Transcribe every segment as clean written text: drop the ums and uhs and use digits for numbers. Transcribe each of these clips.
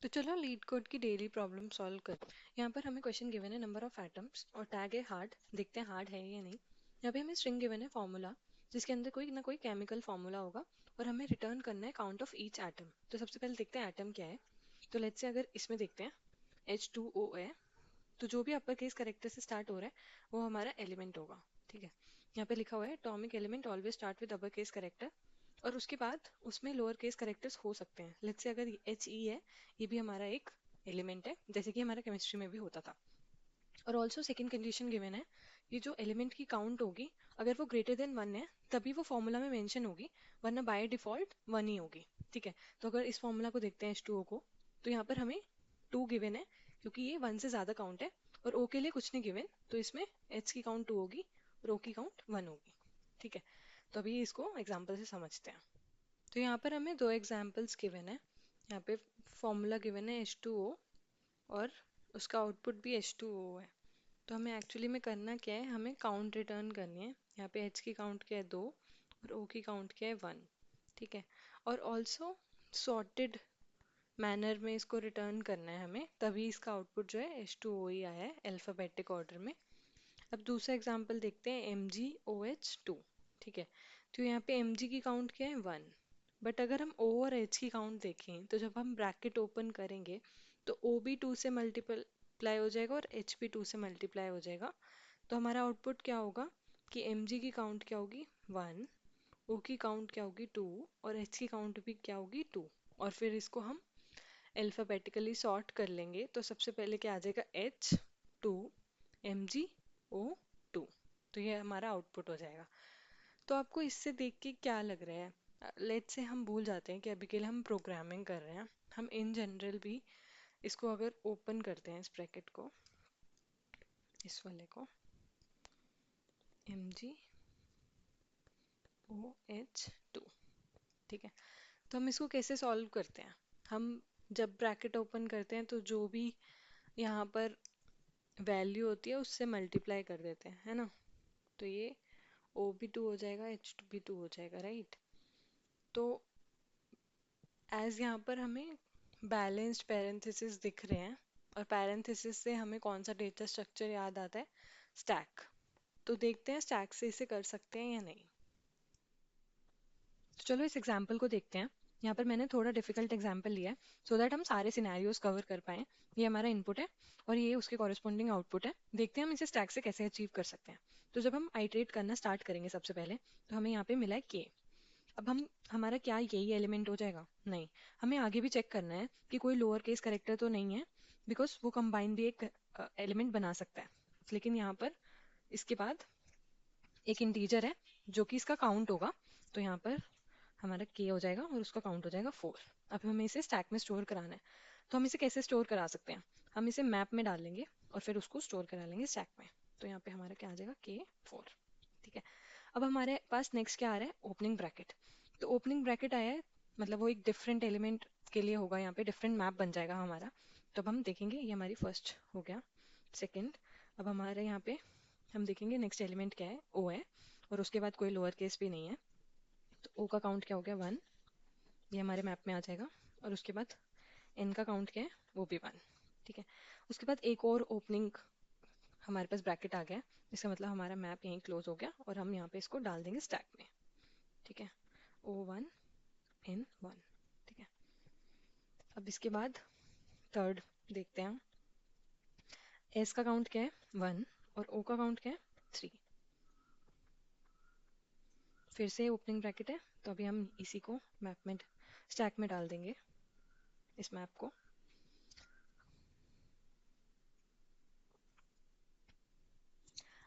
तो चलो leet code की डेली प्रॉब्लम सॉल्व कर। यहाँ पर हमें क्वेश्चन गिवन है नंबर ऑफ एटम्स और टैग है हार्ड। देखते हैं हार्ड है या नहीं। यहाँ पे हमें स्ट्रिंग गिवन है फॉर्मूला, जिसके अंदर कोई ना कोई केमिकल फॉर्मूला होगा और हमें रिटर्न करना है काउंट ऑफ ईच एटम। तो सबसे पहले देखते हैं एटम क्या है। तो लेट्स से अगर इसमें देखते हैं H2O है, तो जो भी अपर केस करेक्टर से स्टार्ट हो रहा है वो हमारा एलिमेंट होगा। ठीक है, यहाँ पे लिखा हुआ है atomic element always start with upper case character, और उसके बाद उसमें लोअर केस करेक्टर्स हो सकते हैं। लेट्स से अगर HE है, ये भी हमारा एक एलिमेंट है, जैसे कि हमारा केमिस्ट्री में भी होता था। और ऑल्सो सेकेंड कंडीशन गिवन है, ये जो एलिमेंट की काउंट होगी अगर वो ग्रेटर देन 1 है तभी वो फॉर्मूला में मेंशन होगी, वरना बाय डिफॉल्ट 1 ही होगी। ठीक है, तो अगर इस फॉर्मूला को देखते हैं H2O को, तो यहाँ पर हमें 2 गिवन है क्योंकि ये 1 से ज़्यादा काउंट है, और O के लिए कुछ नहीं गिवन, तो इसमें H की काउंट 2 होगी और O की काउंट 1 होगी। ठीक है, तो अभी इसको एग्जाम्पल से समझते हैं। तो यहाँ पर हमें दो एग्जाम्पल्स गिवन है। यहाँ पे फॉर्मूला गिवन है H2O और उसका आउटपुट भी H2O है। तो हमें एक्चुअली में करना क्या है, हमें काउंट रिटर्न करनी है। यहाँ पे H की काउंट क्या है 2 और O की काउंट क्या है 1। ठीक है, और ऑल्सो सॉर्टेड मैनर में इसको रिटर्न करना है हमें, तभी इसका आउटपुट जो है H2O ही आया है अल्फ़ाबेटिक ऑर्डर में। अब दूसरा एग्जांपल देखते हैं MgOH2। ठीक है, तो यहाँ पे Mg की काउंट क्या है 1, बट अगर हम O और H की काउंट देखें तो जब हम ब्रैकेट ओपन करेंगे तो O भी 2 से मल्टीप्लाई हो जाएगा और H भी 2 से मल्टीप्लाई हो जाएगा। तो हमारा आउटपुट क्या होगा कि Mg की काउंट क्या होगी 1, O की काउंट क्या होगी 2 और H की काउंट भी क्या होगी 2। और फिर इसको हम अल्फाबेटिकली सॉर्ट कर लेंगे तो सबसे पहले क्या आ जाएगा H2 MgO2। तो ये हमारा आउटपुट हो जाएगा। तो आपको इससे देख के क्या लग रहा है, लेट्स से हम भूल जाते हैं कि अभी के लिए हम प्रोग्रामिंग कर रहे हैं। हम इन जनरल भी इसको अगर ओपन करते हैं, इस ब्रैकेट को, इस वाले को, MgOH2। ठीक है, तो हम इसको कैसे सॉल्व करते हैं। हम जब ब्रैकेट ओपन करते हैं तो जो भी यहाँ पर वैल्यू होती है उससे मल्टीप्लाई कर देते हैं, है ना। तो ये O भी 2 हो जाएगा, H2 भी 2 हो जाएगा, राइट। तो एज यहाँ पर हमें बैलेंस्ड पैरेंथेसिस दिख रहे हैं, और पैरेंथेसिस से हमें कौन सा डेटा स्ट्रक्चर याद आता है, स्टैक। तो देखते हैं स्टैक से इसे कर सकते हैं या नहीं। तो चलो इस एग्जाम्पल को देखते हैं। यहाँ पर मैंने थोड़ा डिफिकल्ट एग्जाम्पल लिया है सो दैट हम सारे सिनेरियोज कवर कर पाएँ। ये हमारा इनपुट है और ये उसके कॉरेस्पॉन्डिंग आउटपुट है। देखते हैं हम इसे स्टैक से कैसे अचीव कर सकते हैं। तो जब हम आइटरेट करना स्टार्ट करेंगे सबसे पहले, तो हमें यहाँ पे मिला है के। अब हम हमारा क्या यही एलिमेंट हो जाएगा, नहीं, हमें आगे भी चेक करना है कि कोई लोअर केस करेक्टर तो नहीं है, बिकॉज वो कंबाइन भी एक एलिमेंट बना सकता है। लेकिन यहाँ पर इसके बाद एक इंटीजर है जो कि इसका काउंट होगा, तो यहाँ पर हमारा के हो जाएगा और उसका काउंट हो जाएगा 4। अब हमें इसे स्टैक में स्टोर कराना है। तो हम इसे कैसे स्टोर करा सकते हैं, हम इसे मैप में डाल लेंगे और फिर उसको स्टोर करा लेंगे स्टैक में। तो यहाँ पे हमारा क्या आ जाएगा K4। ठीक है, अब हमारे पास नेक्स्ट क्या आ रहा है, ओपनिंग ब्रैकेट। तो ओपनिंग ब्रैकेट आया है, मतलब वो एक डिफरेंट एलिमेंट के लिए होगा, यहाँ पे डिफरेंट मैप बन जाएगा हमारा। तो अब हम देखेंगे, ये हमारी फर्स्ट हो गया, सेकंड। अब हमारे यहाँ पे हम देखेंगे नेक्स्ट एलिमेंट क्या है, O है, और उसके बाद कोई लोअर केस भी नहीं है। तो O का काउंट क्या हो गया 1, ये हमारे मैप में आ जाएगा। और उसके बाद N का काउंट क्या है, वो भी 1। ठीक है, उसके बाद एक और ओपनिंग हमारे पास ब्रैकेट आ गया, इसका मतलब हमारा मैप यहीं क्लोज हो गया और हम यहाँ पे इसको डाल देंगे स्टैक में। ठीक है, O1 N1। ठीक है, अब इसके बाद थर्ड देखते हैं हम। S का काउंट क्या है 1 और O का काउंट क्या है 3। फिर से ओपनिंग ब्रैकेट है, तो अभी हम इसी को मैप में स्टैक में डाल देंगे, इस मैप को।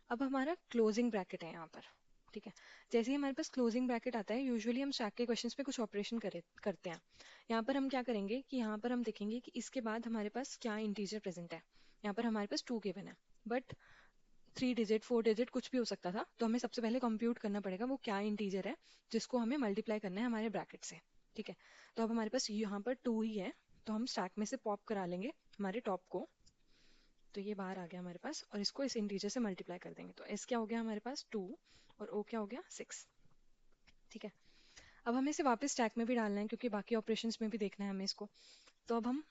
अब हमारा क्लोजिंग ब्रैकेट है यहाँ पर। ठीक है, जैसे ही हमारे पास क्लोजिंग ब्रैकेट आता है, यूजुअली हम स्टैक के क्वेश्चंस पे कुछ ऑपरेशन करते हैं। यहाँ पर हम क्या करेंगे कि यहाँ पर हम देखेंगे कि इसके बाद हमारे पास क्या इंटीजर प्रेजेंट है। यहाँ पर हमारे पास 2 गिवन है, बट 3 डिजिट 4 डिजिट कुछ भी हो सकता था। तो हमें सबसे पहले कंप्यूट करना पड़ेगा वो क्या इंटीजर है जिसको हमें मल्टीप्लाई करना है हमारे ब्रैकेट से। ठीक है, तो अब हमारे पास यहाँ पर 2 ही है, तो हम स्टैक में से पॉप करा लेंगे हमारे टॉप को। तो ये बाहर आ गया हमारे पास, और इसको इस इंटीजर से मल्टीप्लाई कर देंगे। तो एस क्या हो गया हमारे पास 2 और ओ क्या हो गया 6। ठीक है, अब हमें इसे वापस स्टैक में भी डालना है क्योंकि बाकी ऑपरेशंस में भी देखना है हमें इसको। तो अब हम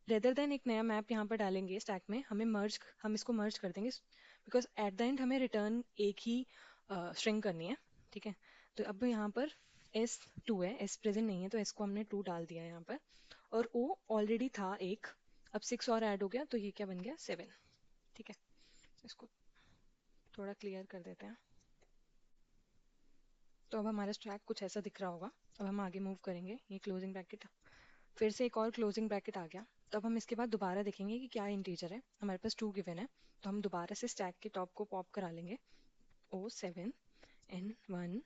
रेदर देन एक नया मैप यहाँ पर डालेंगे स्टैक में, हम इसको मर्ज कर देंगे, बिकॉज एट द एंड हमें रिटर्न एक ही स्ट्रिंग करनी है। ठीक है, तो अब यहाँ पर S2 है, S प्रेजेंट नहीं है तो S को हमने 2 डाल दिया है यहाँ पर, और O ऑलरेडी था एक, अब 6 और ऐड हो गया तो ये क्या बन गया 7। ठीक है, इसको थोड़ा क्लियर कर देते हैं। तो अब हमारा स्टैक कुछ ऐसा दिख रहा होगा। अब हम आगे मूव करेंगे, ये क्लोजिंग ब्रैकेट, फिर से एक और क्लोजिंग ब्रैकेट आ गया। तो अब हम इसके बाद दोबारा देखेंगे कि क्या इंटीजर है। हमारे पास 2 गिवन है, तो हम दोबारा से स्टैक के टॉप को पॉप करा लेंगे, O7 N1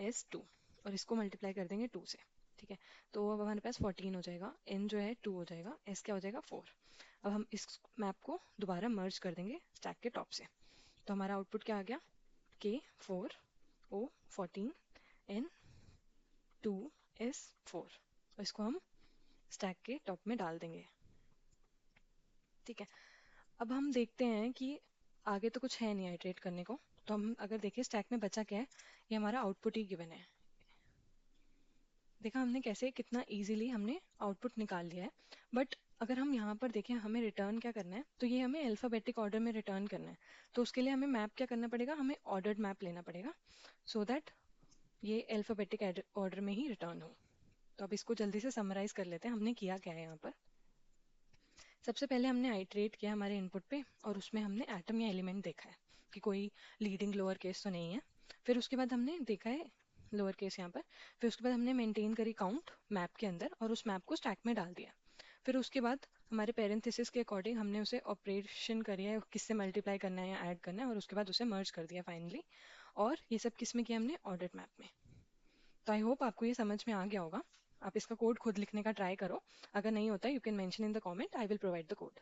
S2, और इसको मल्टीप्लाई कर देंगे 2 से। ठीक है, तो अब हमारे पास 14 हो जाएगा, N जो है 2 हो जाएगा, S क्या हो जाएगा 4। अब हम इस मैप को दोबारा मर्ज कर देंगे स्टैक के टॉप से, तो हमारा आउटपुट क्या आ गया, K4 O14 N2 S4, और इसको हम स्टैक के टॉप में डाल देंगे। ठीक है, अब हम देखते हैं कि आगे तो कुछ है नहीं आइटरेट करने को, तो हम अगर देखें स्टैक में बचा क्या है, ये हमारा आउटपुट ही गिवन है। देखा हमने कैसे कितना इजीली हमने आउटपुट निकाल लिया है। बट अगर हम यहाँ पर देखें हमें रिटर्न क्या करना है, तो ये हमें अल्फाबेटिक ऑर्डर में रिटर्न करना है। तो उसके लिए हमें मैप क्या करना पड़ेगा, हमें ऑर्डर्ड मैप लेना पड़ेगा, सो दैट ये अल्फाबेटिक ऑर्डर में ही रिटर्न हो। तो अब इसको जल्दी से समराइज कर लेते हैं, हमने किया क्या है यहाँ पर। सबसे पहले हमने आइटरेट किया हमारे इनपुट पे, और उसमें हमने एटम या एलिमेंट देखा है कि कोई लीडिंग लोअर केस तो नहीं है। फिर उसके बाद हमने देखा है लोअर केस यहाँ पर, फिर उसके बाद हमने मेंटेन करी काउंट मैप के अंदर और उस मैप को स्टैक में डाल दिया। फिर उसके बाद हमारे पेरेंथेसिस के अकॉर्डिंग हमने उसे ऑपरेशन करी है, किससे मल्टीप्लाई करना है या ऐड करना है, और उसके बाद उसे मर्ज कर दिया फाइनली। और ये सब किस में किया हमने, ऑर्डर्ड मैप में। तो आई होप आपको ये समझ में आ गया होगा। आप इसका कोड खुद लिखने का ट्राई करो, अगर नहीं होता you can mention in the comment, I will provide the code.